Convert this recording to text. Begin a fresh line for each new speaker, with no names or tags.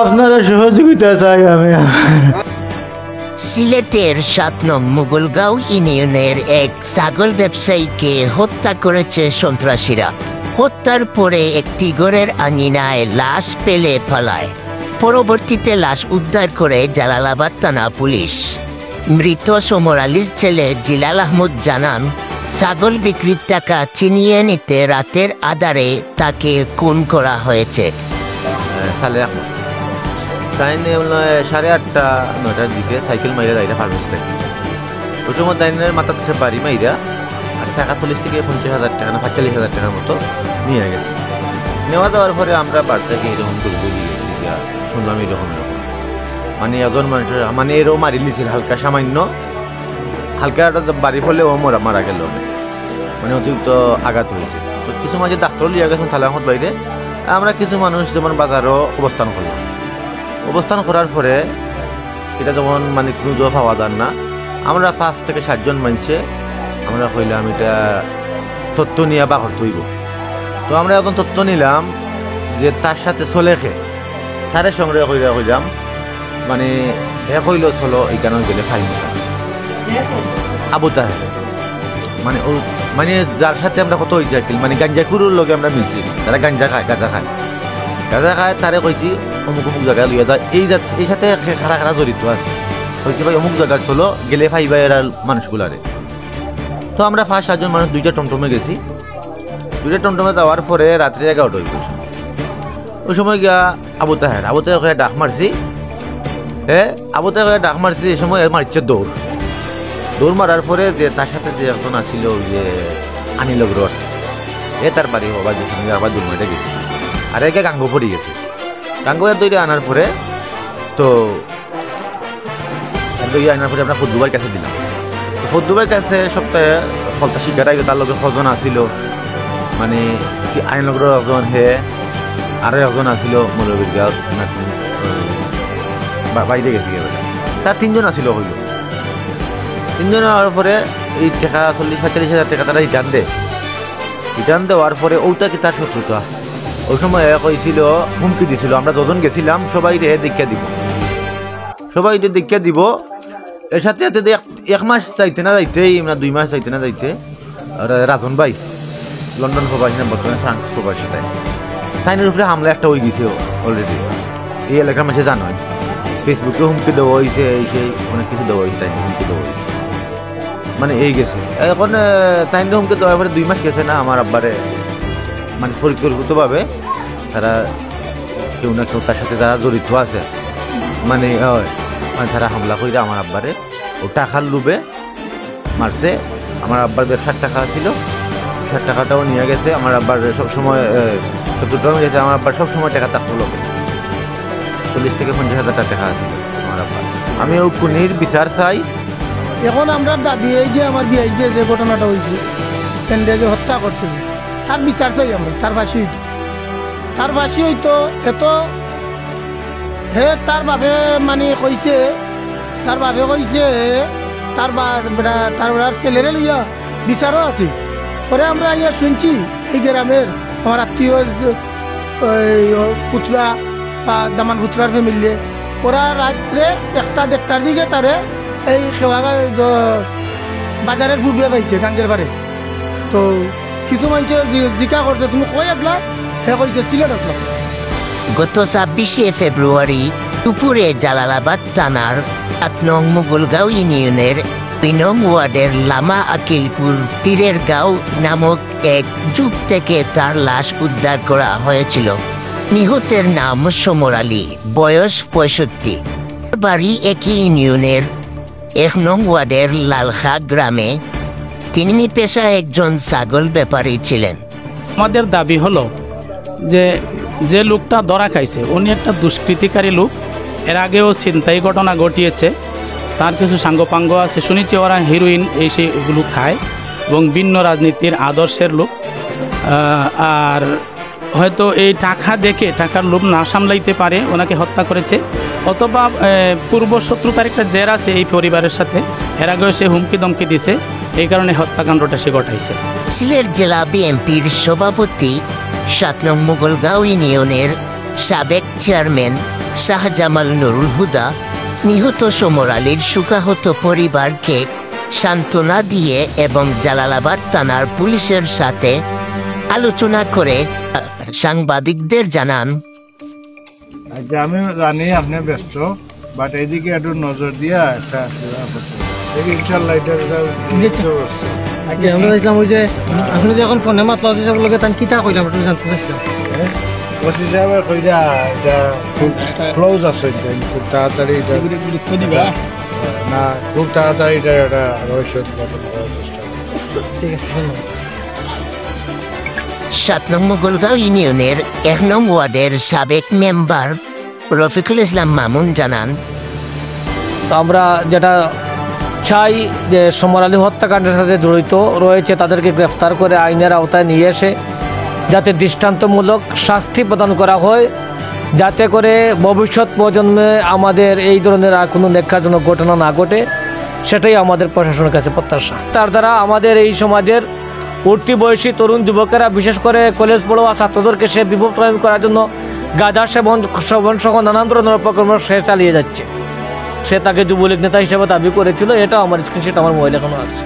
আপনারা সহযোগিতা চাই আমি।
সিলেটের 7 নং মুগলগাঁও ইউনিয়নের এক ছাগল ব্যবসায়ীকে হত্যা করেছে সন্ত্রাসীরা। হত্যার পরে একটি ঘরের আঙিনায় লাশ ফেলে ফেলায়। পরবর্তীতে লাশ উদ্ধার করে জালালাবাদ থানা পুলিশ। মৃত সমর আলীর ছেলে জিলাল আহমদ জানান, ছাগল বিক্রির টাকা ছিনিয়ে নিতে রাতের আধারে তাকে খুন করা হয়েছে।
সাড়ে 8টা 9টার দিকে সাইকেল মাইরা যাইরা ফার্মেসি থেকে ওই সময় দাইনের মাথা থেকে বাড়ি মাইরা আর টাকা 40 থেকে 50,000 টাকা না 45,000 টাকার মতো নিয়ে গেছে। নেওয়া যাওয়ার পরে আমরা বাড়ি থেকে এরকম করে গিয়েছি, শুনলাম এরকম মানে একজন মানুষের মানে এরও মারি লিছিল হালকা সামান্য হালকা বাড়ি ফলে ও মারা গেল, মানে অতিরিক্ত আঘাত হয়েছে। তো কিছু মাঝে ডাক্তারও লিয়ে গেছেন থালা আহমদ বাইরে। আমরা কিছু মানুষ যেমন বাজারও অবস্থান করলাম। অবস্থান করার পরে এটা যেমন মানে কোনো জোর পাওয়া যান না, আমরা 5 থেকে 7 জন মানছে আমরা কইলাম এটা তথ্য নিয়ে বা করতে হইব। তো আমরা এখন তথ্য নিলাম যে তার সাথে চলে খে তারে সংগ্রহ করে কইলাম, মানে হে কইল চলো এইখানে গেলে ফাইন আবু তাহের মানে ও মানে যার সাথে আমরা কত হয়েছে আর কি, মানে গাঞ্জাকুরুর লগে আমরা মিলছি, তারা গাঞ্জা খায় গাঁজা খায় তারে কইছি অমুক অমুক জায়গায় লইয়া যায় এই সাথে খারা খারা জড়িত আছে। কইছি ভাই অমুক জায়গায় চলো গেলে ফাইবা এরা মানুষগুলারে। তো আমরা 5-7 জন মানুষ 2টা টমটমে গেছি। 2টা টমটমে যাওয়ার পরে রাত্রে 11টা হইব। ওই সময় গিয়া আবু তাহের ডাক মারছি, আবু তাহের ডাক মারছি। এই সময় মারছে দৌড় মারার পরে যে তার সাথে যে একজন আসছিল ওই যে আনিল রড তার বাড়ি আবার যেখানে আবার দুর্মাইটা গেছি আর একে গাঙ্গো পড়ে গেছে। গাঙ্গোয়া দইরে আনার পরে তো আনার পরে আমরা ফদ্দুবার কাছে দিলাম। ফদ্দুবার কাছে সপ্তাহে ফলতা শিকার আগে তার লগে সজন আসিল, মানে আইনলগ্র একজন আরো একজন আসিল মৌলবীর গাঁও বাইরে গেছে তার 3 জন আসিল। হইল 3 জন হওয়ার পরে এই টাকা 40-45,000 টাকা তারা রিটার্ন দেওয়ার পরে ওটা কি তার শত্রুতা। ওই সময় কইছিল হুমকি দিছিল আমরা যখন গেছিলাম সবাই রে দীক্ষা দিব এর সাথে সাথে 1 মাস চাইতে না যাইতেই আমরা 2 মাস চাইতে না যাইতে রাজন ভাই লন্ডন প্রবাসী না বর্তমানে ফ্রান্স প্রবাসী তাইনের উপরে হামলা একটা হয়ে গেছে অলরেডি। এই এলাকার মাঝে জানোই ফেসবুকে হুমকি দেওয়া হয়েছে, এই সেই অনেক কিছু দেওয়া হয়েছে, তাই হুমকি দেওয়া হয়েছে মানে এই গেছে। এখন তাইনের হুমকি দেওয়ার পরে 2 মাস গেছে না আমার আব্বারে মানে পরিকল্পিতভাবে তারা কেউ না কেউ তার সাথে যারা জড়িত আছে মানে তারা হামলা করে আমার আব্বারে ও টাকার লোভে মারছে। আমার আব্বার ব্যবসার টাকা ছিল, 60 টাকাটাও নিয়ে গেছে। আমার আব্বার সবসময় 70 টাকা গেছে। আমার আব্বার সবসময় টাকা থাকতো লোকে 40 থেকে 50,000 টাকা আছে আমার আব্বার। আমি ও খুনির বিচার চাই।
এখন আমরা দাবি এই যে আমার বিয়ে যে ঘটনাটা হয়েছে যে হত্যা করছে তার বিচার চাই আমরা, তার ফাঁসি হইতো এত তার বাপে মানে কইছে তার ছেলেরে লইয়া বিচারও আছে। পরে আমরা ইয়া শুনছি এই গ্রামের আমার আত্মীয় পুতরা বা দামান পুতরার ফ্যামিলি ওরা রাত্রে 1টা-1:30টার দিকে তারে এই বাজারের ফুটবে পাইছে গাঙ্গের পারে। তো কিছু মানুষ জিজ্ঞা করছে তুমি কই আসলা, কইছে সিলেট আসলাম।
গত 26শে ফেব্রুয়ারি দুপুরে জালালাবাদ থানার 7 নং মুগলগাঁও ইউনিয়নের 2 নং ওয়ার্ডের লামা আকিলপুর পীরের গাঁও নামক এক যুগ থেকে তার লাশ উদ্ধার করা হয়েছিল। নিহতের নাম সমর আলী, বয়স 65, বাড়ি একই ইউনিয়নের 1 নং ওয়ার্ডের লালখা গ্রামে। তিনি পেশায় একজন ছাগল ব্যাপারী ছিলেন।
আমাদের দাবি হলো যে লোকটা ধরা খাইছে উনি একটা দুষ্কৃতিকারী লোক, এর আগেও ছিনতাই ঘটনা ঘটিয়েছে, তার কিছু সাঙ্গপাঙ্গ আছে, শুনেছি ওরা হিরোইন এই সেইগুলো খায় এবং ভিন্ন রাজনীতির আদর্শের লোক। আর হয়তো এই টাকা দেখে টাকার লোভ না সামলাইতে পারে ওনাকে হত্যা করেছে, অথবা পূর্ব শত্রুতার একটা জের আছে এই পরিবারের সাথে, এর আগেও সে হুমকি দমকি দিছে। এই কারণে হত্যাকাণ্ডটা সে ঘটাইছে।
সিলেট জেলা বিএনপির সভাপতি ৭ নং মুগলগাঁও ইউনিয়নের সাবেক চেয়ারম্যান শাহজামাল নুরুল হুদা নিহত সমর আলীর শোকাহত পরিবারকে সান্ত্বনা দিয়ে এবং জালালাবাদ থানার পুলিশের সাথে আলোচনা করে সাংবাদিকদের জানান,
আচ্ছা আমি জানি আপনি ব্যস্ত, বাট এইদিকে একটু নজর দিয়া একটা ইনশাল্লাহ এটা
আগে আমরা দেখলাম ওই যে আপনি যে এখন ফোনে মাতলা আছে সবগুলোকে তান কিতা কইলাম একটু জানতে চাইছিলাম।
ওসি সাহেবের কইরা এটা খুব ক্লোজ আছে, খুব তাড়াতাড়ি গুরুত্ব দিবা না, খুব তাড়াতাড়ি এটা একটা রহস্য উদ্ঘাটন করার চেষ্টা করব।
ঠিক আছে, ধন্যবাদ।
৭ নং মুগলগাঁও ইউনিয়নের ১ নং ওয়ার্ডের সাবেক মেম্বার রফিকুল ইসলাম মামুন জানান,
তো আমরা যেটা চাই যে সমর আলী হত্যাকাণ্ডের সাথে জড়িত রয়েছে তাদেরকে গ্রেফতার করে আইনের আওতায় নিয়ে এসে যাতে দৃষ্টান্তমূলক শাস্তি প্রদান করা হয়, যাতে করে ভবিষ্যৎ প্রজন্মে আমাদের এই ধরনের আর কোনো ন্যাক্কারজনক ঘটনা না ঘটে, সেটাই আমাদের প্রশাসনের কাছে প্রত্যাশা। তার দ্বারা আমাদের এই সমাজের উঠতি বয়সী তরুণ যুবকেরা, বিশেষ করে কলেজ পড়ুয়া ছাত্রদেরকে সে বিভক্ত করার জন্য গাঁজা সেবন সহ নানান ধরনের উপক্রম সে চালিয়ে যাচ্ছে। সে তাকে যুবলীগ নেতা হিসেবে দাবি করেছিল, এটাও আমার স্ক্রিনশট আমার মোবাইল এখনও আছে।